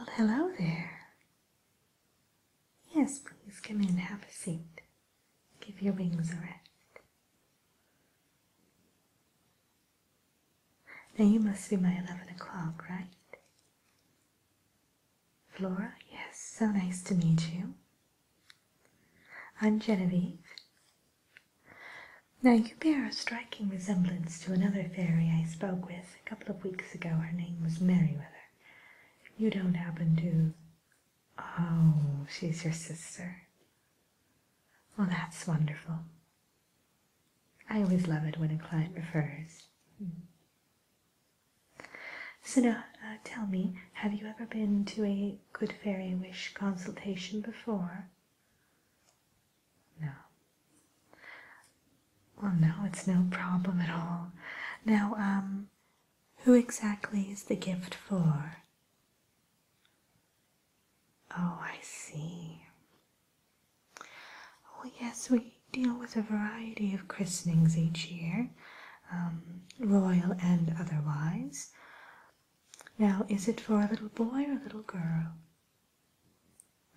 Well, hello there. Yes, please come in, have a seat. Give your wings a rest. Now you must be my 11 o'clock, right? Flora? Yes, so nice to meet you. I'm Genevieve. Now you bear a striking resemblance to another fairy I spoke with a couple of weeks ago. Her name was Merryweather. You don't happen to... Oh, she's your sister. Well, that's wonderful. I always love it when a client refers. So now, tell me, have you ever been to a Good Fairy Wish consultation before? No. Well, no, it's no problem at all. Now, who exactly is the gift for? Oh, I see. Oh, yes, we deal with a variety of christenings each year, royal and otherwise. Now, is it for a little boy or a little girl?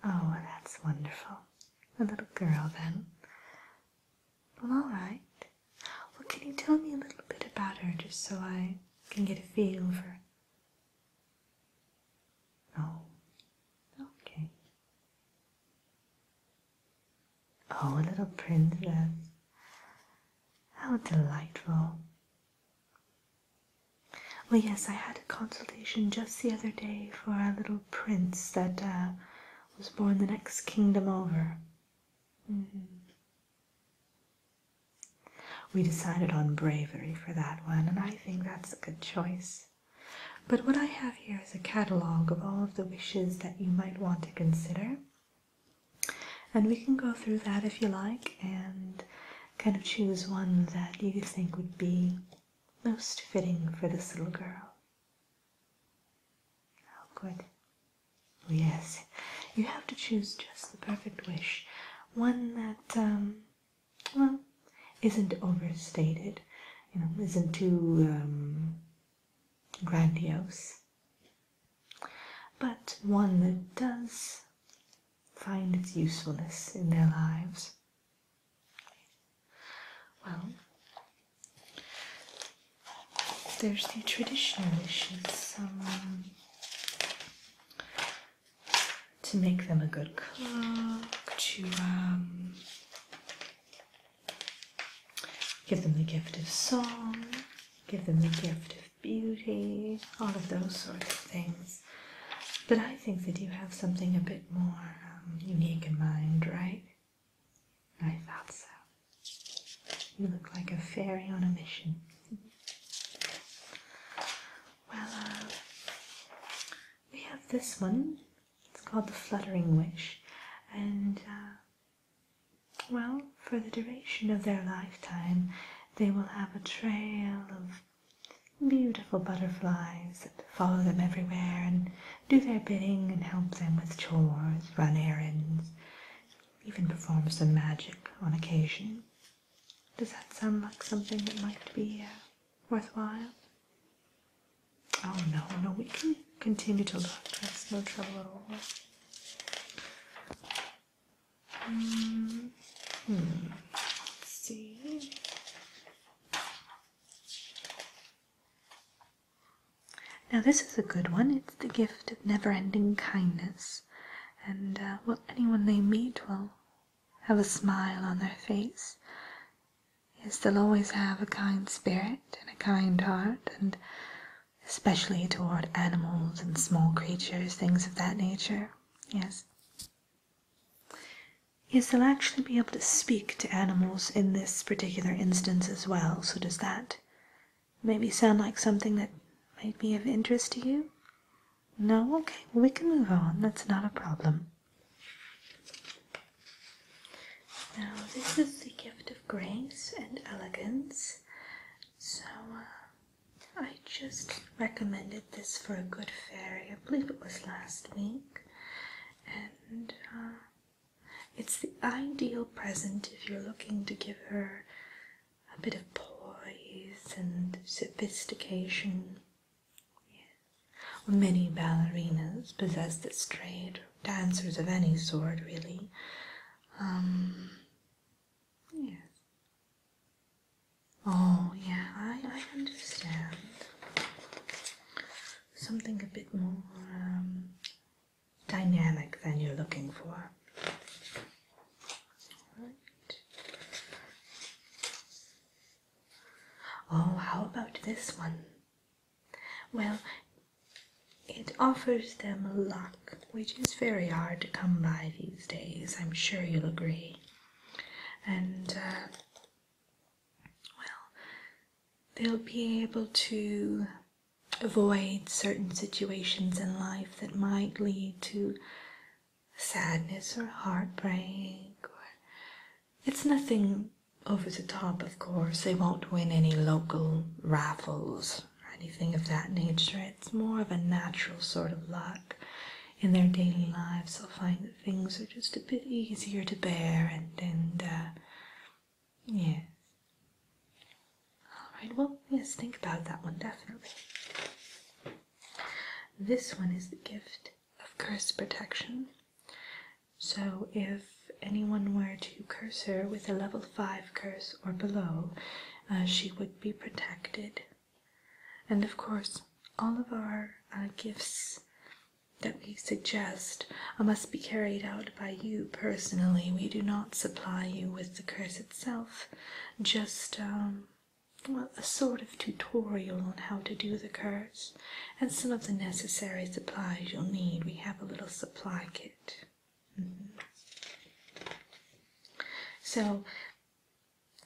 Oh, that's wonderful. A little girl, then. Well, all right. Well, can you tell me a little bit about her, just so I can get a feel for... Oh, okay. Oh, a little princess. How delightful. Well, yes, I had a consultation just the other day for a little prince that was born the next kingdom over. We decided on bravery for that one, and I think that's a good choice. But what I have here is a catalogue of all of the wishes that you might want to consider. And we can go through that if you like and kind of choose one that you think would be most fitting for this little girl. Oh, good. Oh, yes, you have to choose just the perfect wish. One that, well, isn't overstated, isn't too grandiose, but one that does find its usefulness in their lives. Well, there's the traditional wishes, to make them a good cook, to give them the gift of song, give them the gift of beauty, all of those sorts of things. But I think that you have something a bit more unique in mind, right? I thought so. You look like a fairy on a mission. Well, we have this one. It's called the Fluttering Wish, and well, for the duration of their lifetime, they will have a trail of beautiful butterflies that follow them everywhere and do their bidding and help them with chores, run errands, even perform some magic on occasion. Does that sound like something that might be worthwhile? Oh, no, we can continue to look. That's no trouble at all. Let's see. Now this is a good one. It's the gift of never-ending kindness. And, well, anyone they meet will have a smile on their face. Yes, they'll always have a kind spirit and a kind heart, and especially toward animals and small creatures, things of that nature. Yes. Yes, they'll actually be able to speak to animals in this particular instance as well. So does that maybe sound like something that might be of interest to you? No? Okay, well, we can move on. That's not a problem. Now, this is the gift of grace and elegance. So, I just recommended this for a good fairy. I believe it was last week. And, it's the ideal present if you're looking to give her a bit of poise and sophistication. Yeah. many ballerinas possess this trait, or dancers of any sort, really. Yes. Oh, yeah, I understand. Something a bit more dynamic than you're looking for. Right. Oh, how about this one? Well, it offers them luck, which is very hard to come by these days, I'm sure you'll agree. And, well, they'll be able to avoid certain situations in life that might lead to sadness or heartbreak. It's nothing over the top, of course. They won't win any local raffles or anything of that nature. It's more of a natural sort of luck. In their daily lives, they'll find that things are just a bit easier to bear, and yes. All right, well, yes, think about that one, definitely. This one is the gift of curse protection. So if anyone were to curse her with a level 5 curse or below, she would be protected. And of course, all of our gifts that we suggest must be carried out by you personally. We do not supply you with the curse itself, just well, a sort of tutorial on how to do the curse, and some of the necessary supplies you'll need. We have a little supply kit. So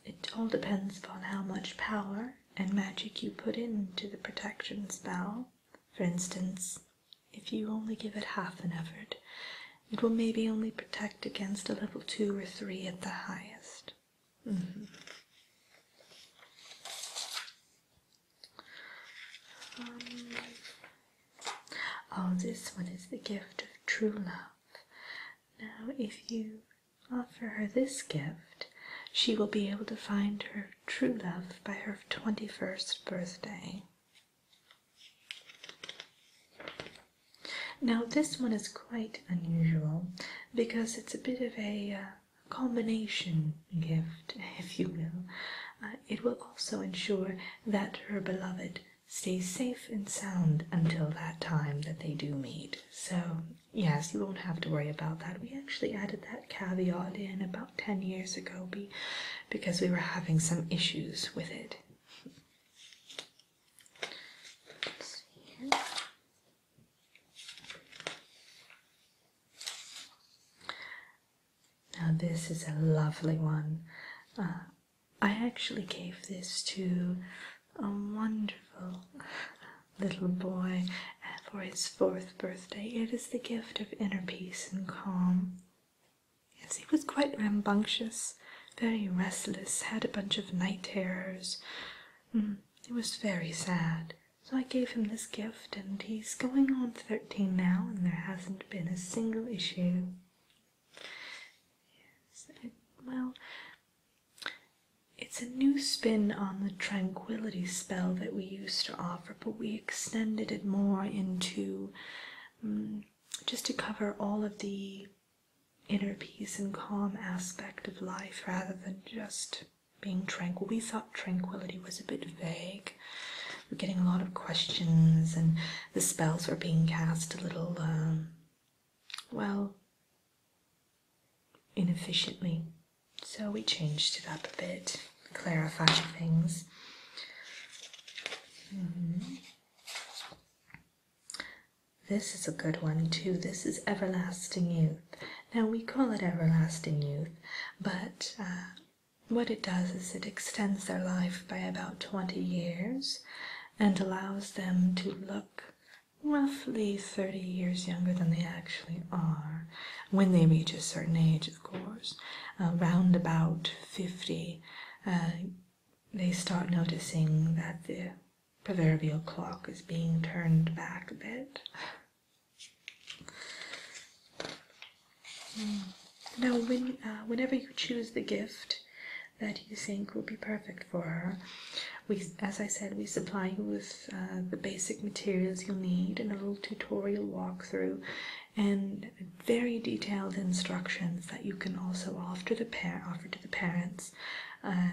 it all depends upon how much power and magic you put into the protection spell. For instance, if you only give it half an effort, it will maybe only protect against a level 2 or 3 at the highest. Oh, this one is the gift of true love. Now, if you offer her this gift, she will be able to find her true love by her 21st birthday. Now, this one is quite unusual because it's a bit of a combination gift, if you will. It will also ensure that her beloved stays safe and sound until that time that they do meet. So, yes, you won't have to worry about that. We actually added that caveat in about 10 years ago because we were having some issues with it. Let's see here. Now this is a lovely one. I actually gave this to a wonderful little boy for his 4th birthday. It is the gift of inner peace and calm. Yes, he was quite rambunctious, very restless, had a bunch of night terrors. It was very sad. So I gave him this gift, and he's going on 13 now, and there hasn't been a single issue. Well, it's a new spin on the tranquility spell that we used to offer, but we extended it more into just to cover all of the inner peace and calm aspect of life rather than just being tranquil. We thought tranquility was a bit vague. We're getting a lot of questions, and the spells were being cast a little, well, inefficiently. So we changed it up a bit, clarified things. This is a good one too. This is Everlasting Youth. Now we call it Everlasting Youth, but what it does is it extends their life by about 20 years and allows them to look roughly 30 years younger than they actually are, when they reach a certain age, of course. Round about 50, they start noticing that the proverbial clock is being turned back a bit. Now, whenever you choose the gift that you think will be perfect for her. As I said, we supply you with the basic materials you'll need and a little tutorial walkthrough and very detailed instructions that you can also offer to the parents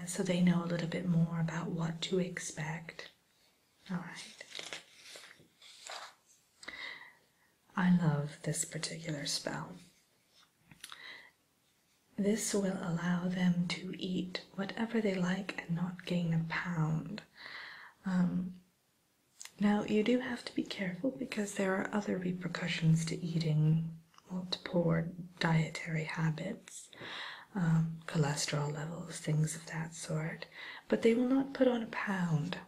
so they know a little bit more about what to expect. All right. I love this particular spell. This will allow them to eat whatever they like and not gain a pound. Now, you do have to be careful because there are other repercussions to eating, well, to poor dietary habits, cholesterol levels, things of that sort, but they will not put on a pound.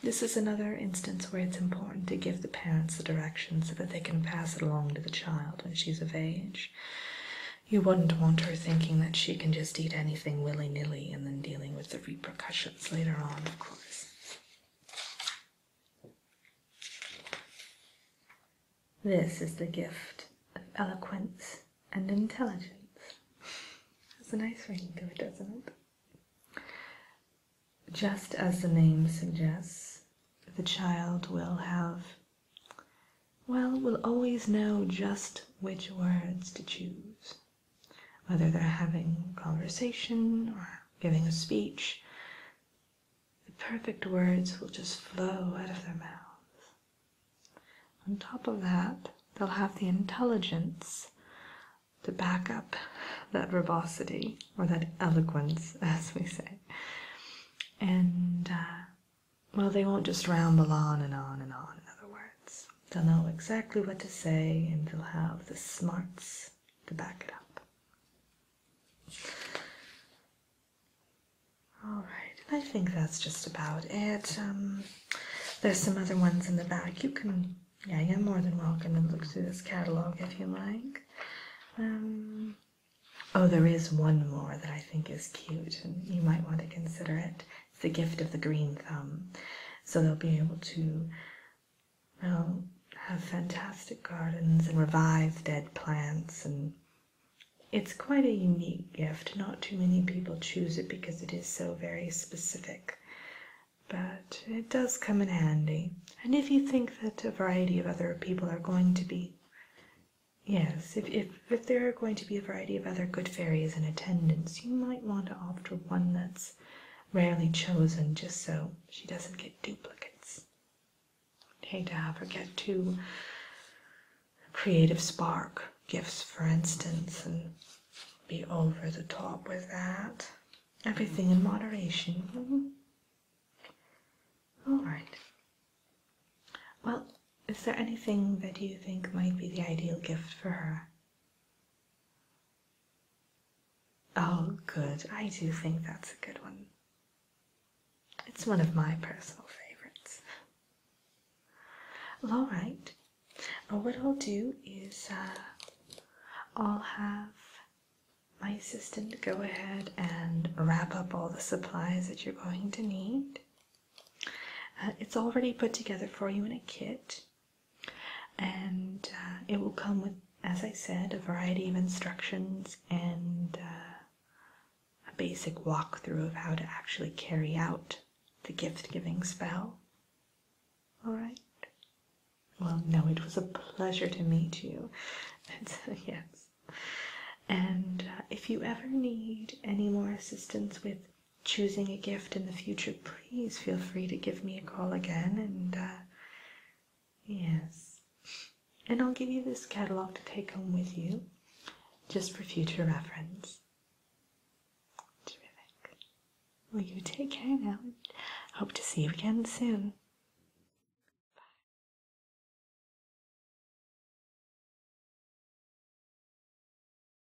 This is another instance where it's important to give the parents the directions so that they can pass it along to the child when she's of age. You wouldn't want her thinking that she can just eat anything willy-nilly and then dealing with the repercussions later on, of course. This is the gift of eloquence and intelligence. Has a nice ring to it, doesn't it? Just as the name suggests, the child will always know just which words to choose. Whether they're having a conversation or giving a speech, the perfect words will just flow out of their mouths. On top of that, they'll have the intelligence to back up that verbosity, or that eloquence, as we say. And, they won't just ramble on and on and on, in other words. They'll know exactly what to say, and they'll have the smarts to back it up. Alright, I think that's just about it. There's some other ones in the back. You're more than welcome to look through this catalog if you like. There is one more that I think is cute, and you might want to consider it. It's the gift of the green thumb. So they'll be able to, have fantastic gardens and revive dead plants, and it's quite a unique gift. Not too many people choose it because it is so very specific, but it does come in handy. And if you think that a variety of other people are going to be, if there are going to be a variety of other good fairies in attendance, you might want to opt for one that's rarely chosen just so she doesn't get duplicates. I'd hate to have her get two creative spark gifts, for instance, and be over the top with that. Everything in moderation. All right. Well, is there anything that you think might be the ideal gift for her? Oh, good. I do think that's a good one. It's one of my personal favorites. Well, all right. What I'll do is I'll have my assistant go ahead and wrap up all the supplies that you're going to need. It's already put together for you in a kit, and it will come with, as I said, a variety of instructions and a basic walkthrough of how to actually carry out the gift-giving spell. All right? Well, no, it was a pleasure to meet you. Yes. And if you ever need any more assistance with choosing a gift in the future, please feel free to give me a call again, and yes. And I'll give you this catalog to take home with you, just for future reference. Terrific. Well, you take care now, and hope to see you again soon.